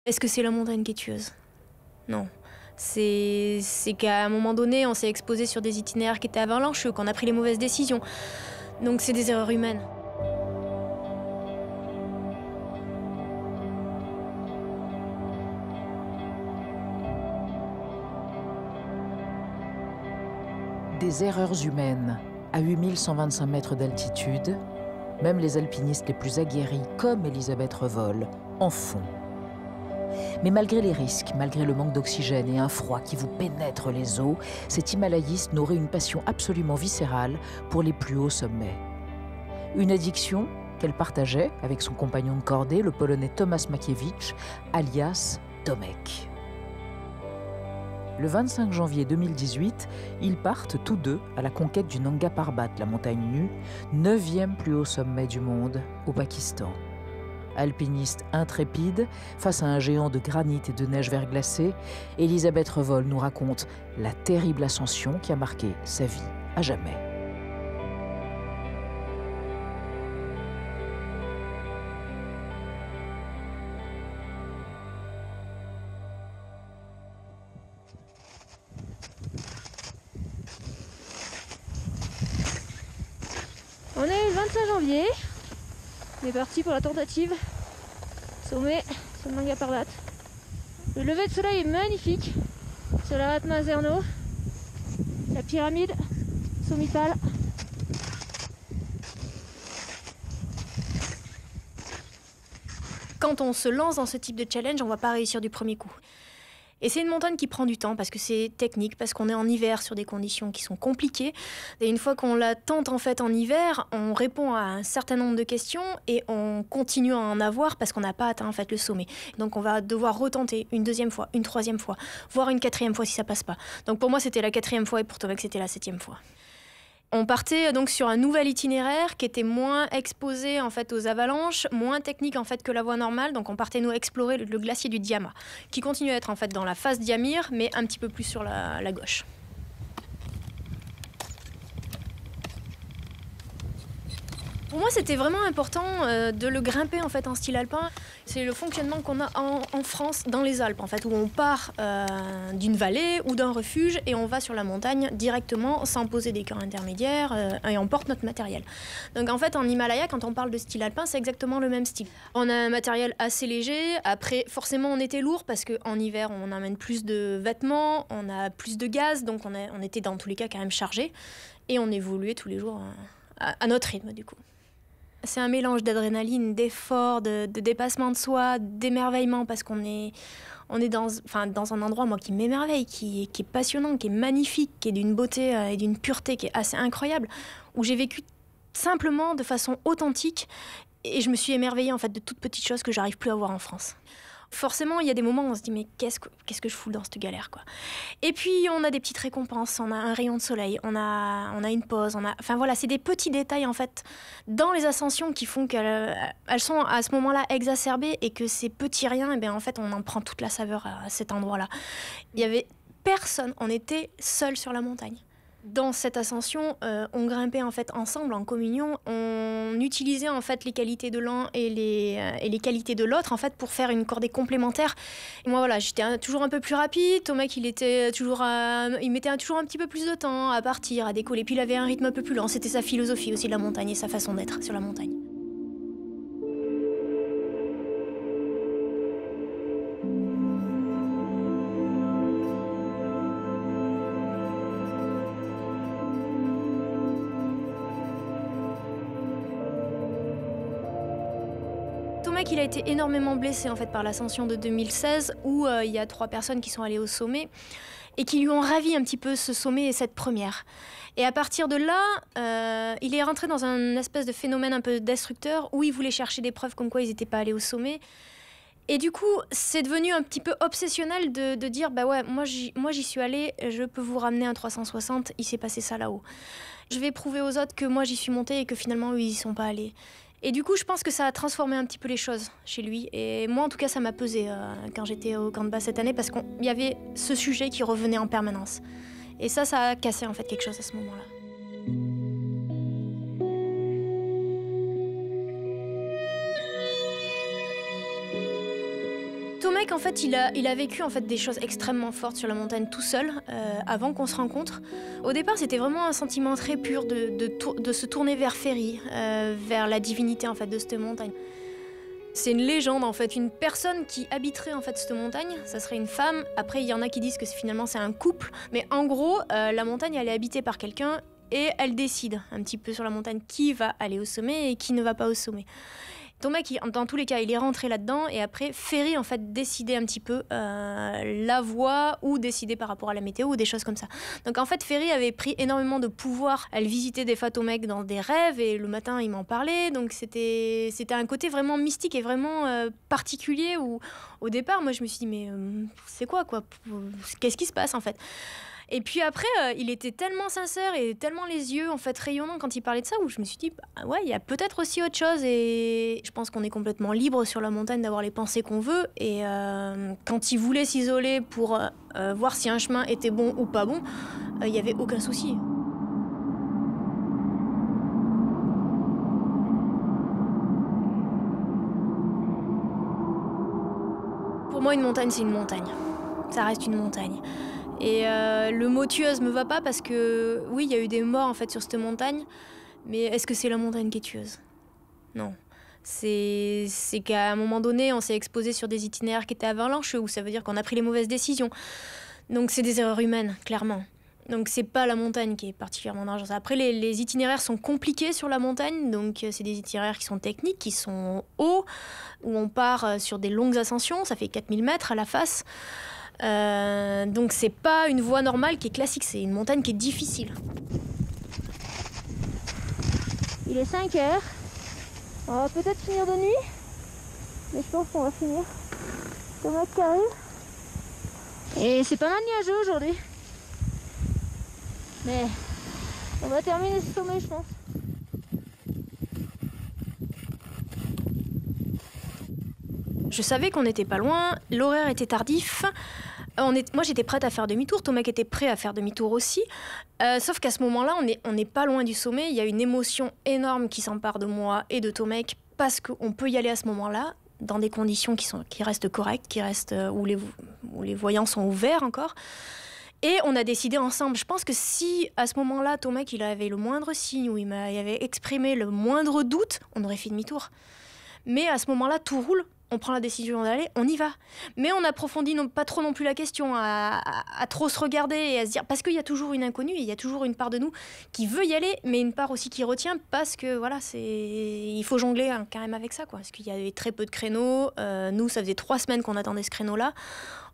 Est-ce que c'est la montagne qui est tueuse? Non. C'est qu'à un moment donné, on s'est exposé sur des itinéraires qui étaient avalancheux, qu'on a pris les mauvaises décisions. Donc c'est des erreurs humaines. Des erreurs humaines. À 8125 mètres d'altitude, même les alpinistes les plus aguerris, comme Elisabeth Revol, en font. Mais malgré les risques, malgré le manque d'oxygène et un froid qui vous pénètre les os, cet himalayiste nourrit une passion absolument viscérale pour les plus hauts sommets. Une addiction qu'elle partageait avec son compagnon de cordée, le Polonais Tomasz Makiewicz, alias Tomek. Le 25 janvier 2018, ils partent tous deux à la conquête du Nanga Parbat, la montagne nue, 9e plus haut sommet du monde, au Pakistan. Alpiniste intrépide, face à un géant de granit et de neige verglacée, Elisabeth Revol nous raconte la terrible ascension qui a marqué sa vie à jamais. On est le 25 janvier. On est parti pour la tentative. Sommet sur le Nanga Parbat. Le lever de soleil est magnifique. Sur la Ratma Zerno. La pyramide sommitale. Quand on se lance dans ce type de challenge, on ne va pas réussir du premier coup. Et c'est une montagne qui prend du temps parce que c'est technique, parce qu'on est en hiver sur des conditions qui sont compliquées. Et une fois qu'on la tente en fait en hiver, on répond à un certain nombre de questions et on continue à en avoir parce qu'on n'a pas atteint en fait le sommet. Donc on va devoir retenter une deuxième fois, une troisième fois, voire une quatrième fois si ça passe pas. Donc pour moi c'était la quatrième fois et pour Tomek c'était la 7e fois. On partait donc sur un nouvel itinéraire qui était moins exposé en fait aux avalanches, moins technique en fait que la voie normale. Donc on partait nous explorer le glacier du Diama, qui continue à être en fait dans la face Diamir, mais un petit peu plus sur la gauche. Pour moi, c'était vraiment important de le grimper en fait en style alpin. C'est le fonctionnement qu'on a en France, dans les Alpes, en fait, où on part d'une vallée ou d'un refuge et on va sur la montagne directement sans poser des camps intermédiaires et on porte notre matériel. Donc en fait, en Himalaya, quand on parle de style alpin, c'est exactement le même style. On a un matériel assez léger. Après, forcément, on était lourd parce qu'en hiver, on amène plus de vêtements, on a plus de gaz, donc on était dans tous les cas quand même chargé et on évoluait tous les jours à notre rythme du coup. C'est un mélange d'adrénaline, d'effort, de dépassement de soi, d'émerveillement parce qu'on est dans un endroit moi, qui m'émerveille, qui est passionnant, qui est magnifique, qui est d'une beauté et d'une pureté qui est assez incroyable, où j'ai vécu simplement de façon authentique et je me suis émerveillée en fait de toutes petites choses que j'arrive plus à voir en France. Forcément, il y a des moments où on se dit mais qu'est-ce que je fous dans cette galère quoi. Et puis on a des petites récompenses, on a un rayon de soleil, on a une pause, enfin voilà, c'est des petits détails en fait dans les ascensions qui font qu'elles sont à ce moment-là exacerbées et que ces petits riens, et bien en fait on en prend toute la saveur à cet endroit-là. Il y avait personne, on était seuls sur la montagne. Dans cette ascension, on grimpait en fait ensemble, en communion. On utilisait en fait les qualités de l'un et les qualités de l'autre en fait pour faire une cordée complémentaire. Et moi voilà, j'étais toujours un peu plus rapide. Tomek il mettait toujours un petit peu plus de temps à partir, à décoller. Puis il avait un rythme un peu plus lent. C'était sa philosophie aussi de la montagne et sa façon d'être sur la montagne. Tomek, il a été énormément blessé en fait par l'ascension de 2016 où il y a 3 personnes qui sont allées au sommet et qui lui ont ravi un petit peu ce sommet et cette première. Et à partir de là, il est rentré dans un espèce de phénomène un peu destructeur où il voulait chercher des preuves comme quoi ils n'étaient pas allés au sommet. Et du coup, c'est devenu un petit peu obsessionnel de dire bah ouais, moi j'y suis allée, je peux vous ramener un 360, il s'est passé ça là-haut. Je vais prouver aux autres que moi j'y suis montée et que finalement eux ils y sont pas allés. Et du coup, je pense que ça a transformé un petit peu les choses chez lui. Et moi, en tout cas, ça m'a pesé quand j'étais au camp de base cette année parce qu'il y avait ce sujet qui revenait en permanence. Et ça a cassé en fait quelque chose à ce moment-là. Tomek, en fait, il a vécu en fait, des choses extrêmement fortes sur la montagne tout seul, avant qu'on se rencontre. Au départ, c'était vraiment un sentiment très pur de se tourner vers Ferry, vers la divinité en fait, de cette montagne. C'est une légende, en fait, une personne qui habiterait en fait, cette montagne, ça serait une femme. Après, il y en a qui disent que finalement c'est un couple. Mais en gros, la montagne, elle est habitée par quelqu'un et elle décide un petit peu sur la montagne qui va aller au sommet et qui ne va pas au sommet. Tomek, dans tous les cas, il est rentré là-dedans et après, Ferry, en fait, décidait un petit peu la voie ou décidait par rapport à la météo ou des choses comme ça. Donc, en fait, Ferry avait pris énormément de pouvoir. Elle visitait des fois Tomek dans des rêves et le matin, il m'en parlait. Donc, c'était un côté vraiment mystique et vraiment particulier où, au départ, moi, je me suis dit, mais c'est quoi qu'est-ce qui se passe, en fait ? Et puis après, il était tellement sincère et tellement les yeux en fait rayonnants quand il parlait de ça, où je me suis dit, bah, ouais, il y a peut-être aussi autre chose. Et je pense qu'on est complètement libre sur la montagne d'avoir les pensées qu'on veut. Et quand il voulait s'isoler pour voir si un chemin était bon ou pas bon, il n'y avait aucun souci. Pour moi, une montagne, c'est une montagne. Ça reste une montagne. Et le mot tueuse me va pas parce que, oui, il y a eu des morts en fait sur cette montagne, mais est-ce que c'est la montagne qui est tueuse ? Non. C'est qu'à un moment donné, on s'est exposé sur des itinéraires qui étaient avalancheux, où ça veut dire qu'on a pris les mauvaises décisions. Donc c'est des erreurs humaines, clairement. Donc c'est pas la montagne qui est particulièrement dangereuse. Après, les itinéraires sont compliqués sur la montagne, donc c'est des itinéraires qui sont techniques, qui sont hauts, où on part sur des longues ascensions, ça fait 4000 mètres à la face. Donc c'est pas une voie normale qui est classique, c'est une montagne qui est difficile. Il est 5 heures. On va peut-être finir de nuit, mais je pense qu'on va finir. Tomek qui arrive. Et c'est pas mal nuageux aujourd'hui. Mais on va terminer ce sommet, je pense. Je savais qu'on n'était pas loin, l'horaire était tardif. Moi, j'étais prête à faire demi-tour, Tomek était prêt à faire demi-tour aussi. Sauf qu'à ce moment-là, on n'est pas loin du sommet. Il y a une émotion énorme qui s'empare de moi et de Tomek parce qu'on peut y aller à ce moment-là dans des conditions qui restent correctes, où les voyants sont ouverts encore. Et on a décidé ensemble. Je pense que si, à ce moment-là, Tomek il avait le moindre signe ou il avait exprimé le moindre doute, on aurait fait demi-tour. Mais à ce moment-là, tout roule. On prend la décision d'aller, on y va. Mais on n'approfondit pas trop non plus la question, à trop se regarder et à se dire... Parce qu'il y a toujours une inconnue, et il y a toujours une part de nous qui veut y aller, mais une part aussi qui retient, parce que voilà, il faut jongler quand même avec ça, quoi. Parce qu'il y avait très peu de créneaux. Nous, ça faisait 3 semaines qu'on attendait ce créneau-là.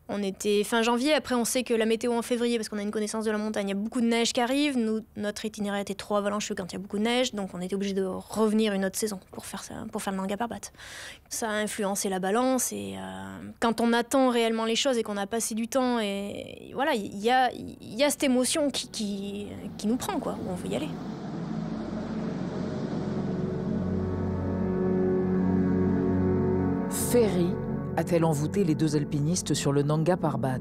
On était fin janvier, après on sait que la météo en février, parce qu'on a une connaissance de la montagne, il y a beaucoup de neige qui arrive. Nous, notre itinéraire était trop avalancheux quand il y a beaucoup de neige, donc on était obligé de revenir une autre saison pour faire le Nanga Parbat. Ça a influencé la balance et quand on attend réellement les choses et qu'on a passé du temps, et voilà, il y a cette émotion qui nous prend, quoi, où on veut y aller. Ferry a-t-elle envoûté les 2 alpinistes sur le Nanga Parbat?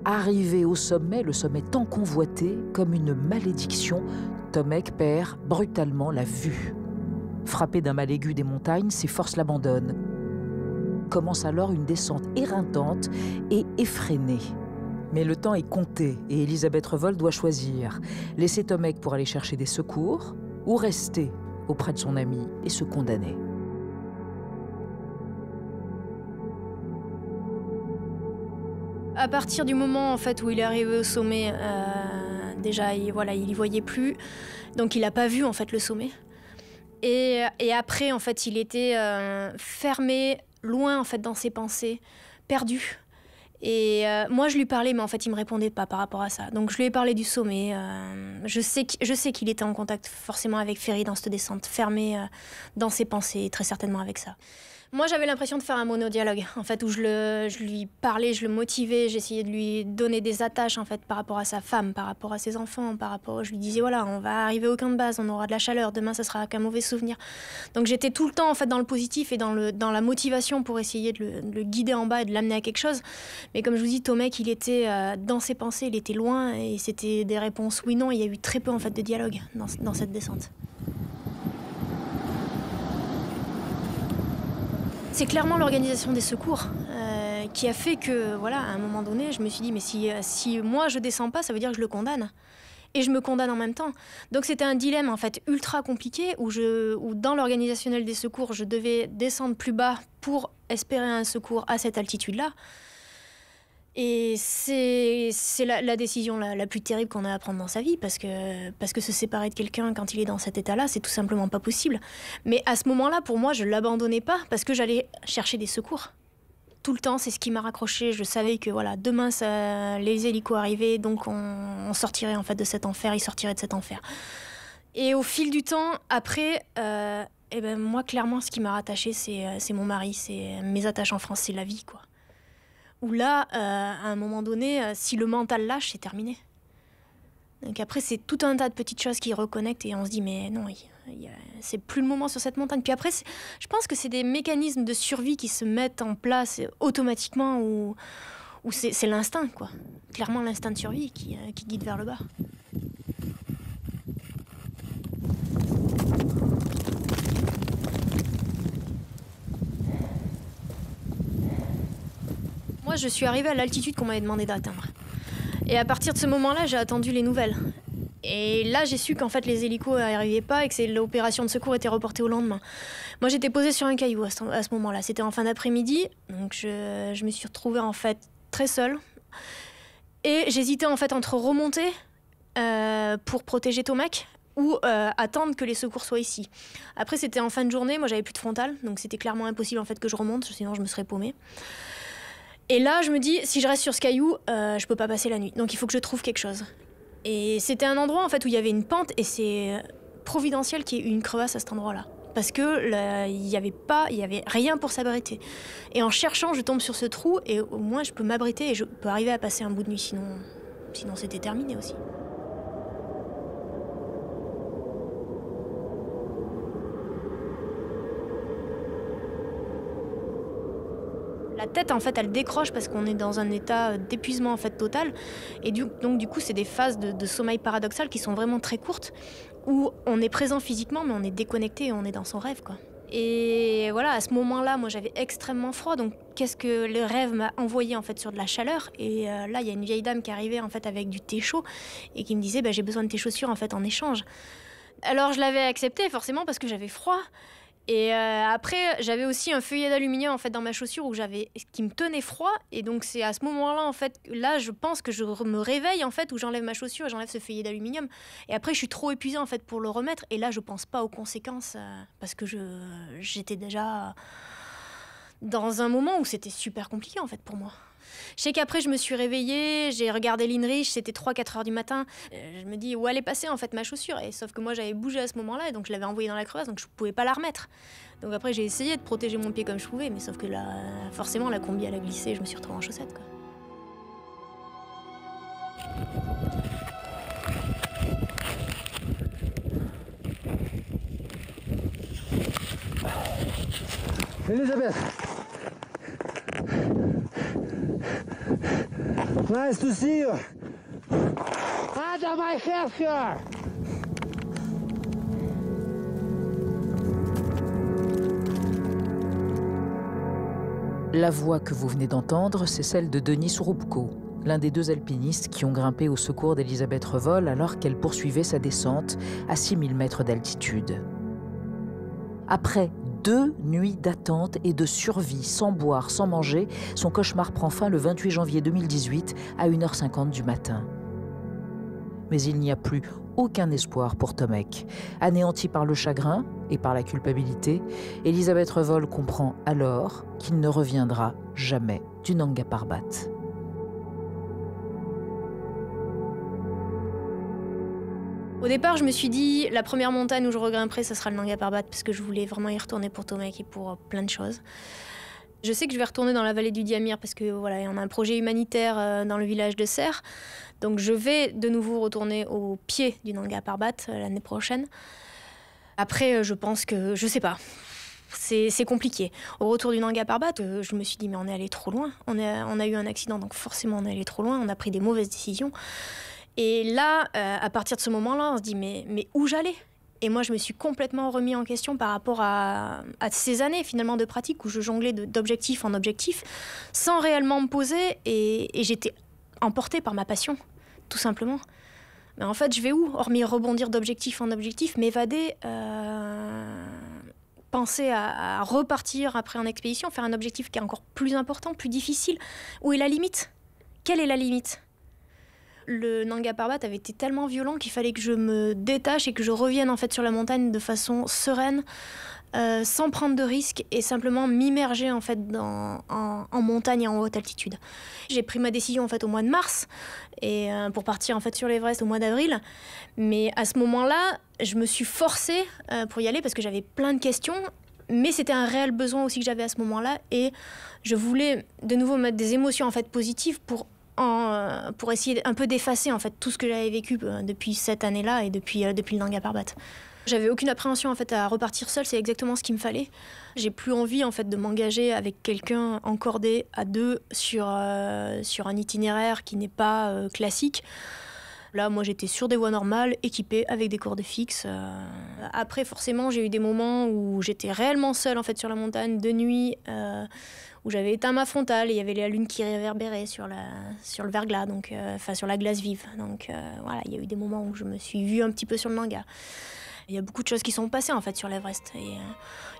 Arrivé au sommet, le sommet tant convoité, comme une malédiction, Tomek perd brutalement la vue. Frappé d'un mal aigu des montagnes, ses forces l'abandonnent. Commence alors une descente éreintante et effrénée. Mais le temps est compté et Elisabeth Revol doit choisir. Laisser Tomek pour aller chercher des secours ou rester auprès de son ami et se condamner. À partir du moment en fait, où il est arrivé au sommet, déjà il y voyait plus, donc il n'a pas vu en fait, le sommet. Et après, en fait, il était fermé, loin en fait, dans ses pensées, perdu. Et moi, je lui parlais, mais en fait, il ne me répondait pas par rapport à ça. Donc, je lui ai parlé du sommet. Je sais qu'il était en contact forcément avec Ferry dans cette descente, fermé dans ses pensées, très certainement avec ça. Moi, j'avais l'impression de faire un monodialogue, en fait, où je lui parlais, je le motivais, j'essayais de lui donner des attaches, en fait, par rapport à sa femme, par rapport à ses enfants, je lui disais, voilà, on va arriver au camp de base, on aura de la chaleur, demain, ça sera qu'un mauvais souvenir. Donc, j'étais tout le temps, en fait, dans le positif et dans la motivation pour essayer de le guider en bas et de l'amener à quelque chose. Mais comme je vous dis, Tomek, il était dans ses pensées, il était loin, et c'était des réponses oui-non, il y a eu très peu, en fait, de dialogue dans cette descente. C'est clairement l'organisation des secours qui a fait que, voilà, à un moment donné, je me suis dit, mais si moi je descends pas, ça veut dire que je le condamne. Et je me condamne en même temps. Donc c'était un dilemme en fait ultra compliqué où dans l'organisationnel des secours, je devais descendre plus bas pour espérer un secours à cette altitude-là. Et c'est la décision la plus terrible qu'on a à prendre dans sa vie parce que se séparer de quelqu'un quand il est dans cet état-là, c'est tout simplement pas possible. Mais à ce moment-là, pour moi, je l'abandonnais pas parce que j'allais chercher des secours. Tout le temps, c'est ce qui m'a raccroché. Je savais que voilà, demain, les hélicos arrivaient, donc on sortirait en fait de cet enfer, ils sortiraient de cet enfer. Et au fil du temps, après, moi, clairement, ce qui m'a rattaché, c'est mon mari, c'est mes attaches en France, c'est la vie, quoi. Où là, à un moment donné, si le mental lâche, c'est terminé. Donc après, c'est tout un tas de petites choses qui reconnectent et on se dit, mais non, c'est plus le moment sur cette montagne. Puis après, je pense que c'est des mécanismes de survie qui se mettent en place automatiquement ou c'est l'instinct, quoi. Clairement, l'instinct de survie qui guide vers le bas. Moi, je suis arrivée à l'altitude qu'on m'avait demandé d'atteindre. Et à partir de ce moment-là, j'ai attendu les nouvelles. Et là, j'ai su qu'en fait, les hélicos n'arrivaient pas et que l'opération de secours était reportée au lendemain. Moi, j'étais posée sur un caillou à ce moment-là. C'était en fin d'après-midi, donc je me suis retrouvée en fait très seule. Et j'hésitais en fait entre remonter pour protéger Tomac ou attendre que les secours soient ici. Après, c'était en fin de journée, moi j'avais plus de frontal, donc c'était clairement impossible en fait que je remonte, sinon je me serais paumée. Et là, je me dis, si je reste sur ce caillou, je peux pas passer la nuit. Donc il faut que je trouve quelque chose. Et c'était un endroit en fait où il y avait une pente et c'est providentiel qu'il y ait eu une crevasse à cet endroit-là. Parce que il y avait rien pour s'abriter. Et en cherchant, je tombe sur ce trou et au moins je peux m'abriter et je peux arriver à passer un bout de nuit. Sinon c'était terminé aussi. La tête, en fait, elle décroche parce qu'on est dans un état d'épuisement en fait total. Et donc, du coup, c'est des phases de sommeil paradoxal qui sont vraiment très courtes, où on est présent physiquement, mais on est déconnecté et on est dans son rêve, quoi. Et voilà, à ce moment-là, moi, j'avais extrêmement froid. Donc, qu'est-ce que le rêve m'a envoyé, en fait, sur de la chaleur. Et là, il y a une vieille dame qui arrivait, en fait, avec du thé chaud et qui me disait, j'ai besoin de tes chaussures, en fait, en échange. Alors, je l'avais accepté, forcément, parce que j'avais froid. Et après, j'avais aussi un feuillet d'aluminium en fait dans ma chaussure qui me tenait froid. Et donc c'est à ce moment-là en fait, là je pense que je me réveille en fait où j'enlève ma chaussure et j'enlève ce feuillet d'aluminium. Et après je suis trop épuisée en fait pour le remettre. Et là je pense pas aux conséquences parce que j'étais déjà dans un moment où c'était super compliqué en fait pour moi. Je sais qu'après je me suis réveillée, j'ai regardé l'INRICH, c'était 3-4 heures du matin. Je me dis où elle est passée en fait ma chaussure. Et sauf que moi j'avais bougé à ce moment-là et donc je l'avais envoyée dans la crevasse donc je pouvais pas la remettre. Donc après j'ai essayé de protéger mon pied comme je pouvais mais sauf que là forcément la combi elle a glissé et je me suis retrouvée en chaussettes, quoi. Elisabeth! Nice to see you! Under my hair here! La voix que vous venez d'entendre, c'est celle de Denis Souroupko, l'un des 2 alpinistes qui ont grimpé au secours d'Elisabeth Revol alors qu'elle poursuivait sa descente à 6000 mètres d'altitude. Après 2 nuits d'attente et de survie, sans boire, sans manger, son cauchemar prend fin le 28 janvier 2018 à 1h50 du matin. Mais il n'y a plus aucun espoir pour Tomek. Anéanti par le chagrin et par la culpabilité, Elisabeth Revol comprend alors qu'il ne reviendra jamais du Nanga Parbat. Au départ, je me suis dit, la première montagne où je regrimperai, ça sera le Nanga Parbat, parce que je voulais vraiment y retourner pour Tomek et pour plein de choses. Je sais que je vais retourner dans la vallée du Diamir, parce que voilà, on a un projet humanitaire dans le village de Serres. Donc je vais de nouveau retourner au pied du Nanga Parbat l'année prochaine. Après, je pense que, je sais pas, c'est compliqué. Au retour du Nanga Parbat, je me suis dit, mais on est allé trop loin. On a eu un accident, donc forcément on est allé trop loin, on a pris des mauvaises décisions. Et là, à partir de ce moment-là, on se dit, mais où j'allais ? Et moi, je me suis complètement remis en question par rapport à ces années finalement de pratique où je jonglais d'objectif en objectif sans réellement me poser et j'étais emportée par ma passion, tout simplement. Mais en fait, je vais où? Hormis rebondir d'objectif en objectif, m'évader, penser à repartir après en expédition, faire un objectif qui est encore plus important, plus difficile. Où est la limite? Quelle est la limite? Le Nanga Parbat avait été tellement violent qu'il fallait que je me détache et que je revienne en fait sur la montagne de façon sereine, sans prendre de risques et simplement m'immerger en fait en montagne et en haute altitude. J'ai pris ma décision en fait au mois de mars et pour partir en fait sur l'Everest au mois d'avril. Mais à ce moment-là, je me suis forcée pour y aller parce que j'avais plein de questions. Mais c'était un réel besoin aussi que j'avais à ce moment-là et je voulais de nouveau mettre des émotions en fait positives pour essayer un peu d'effacer en fait tout ce que j'avais vécu depuis cette année-là et depuis le Nanga Parbat. J'avais aucune appréhension en fait à repartir seule, c'est exactement ce qu'il me fallait. J'ai plus envie en fait de m'engager avec quelqu'un en cordée à deux sur un itinéraire qui n'est pas classique. Là, moi, j'étais sur des voies normales, équipée avec des cordes fixes. Après, forcément, j'ai eu des moments où j'étais réellement seule en fait sur la montagne de nuit. Où j'avais éteint ma frontale et il y avait la lune qui réverbérait sur le verglas, donc sur la glace vive. Donc voilà, il y a eu des moments où je me suis vue un petit peu sur le Nanga. Il y a beaucoup de choses qui sont passées en fait sur l'Everest. Et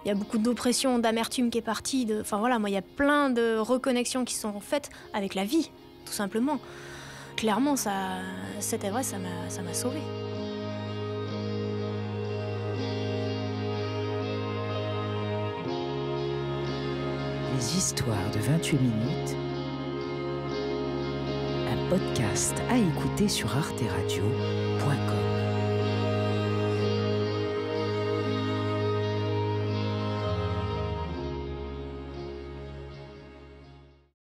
il y a beaucoup d'oppression, d'amertume qui est partie. Enfin voilà, moi il y a plein de reconnexions qui sont faites avec la vie, tout simplement. Clairement, cet Everest, ça m'a sauvée. Les histoires de 28 minutes, un podcast à écouter sur arteradio.com.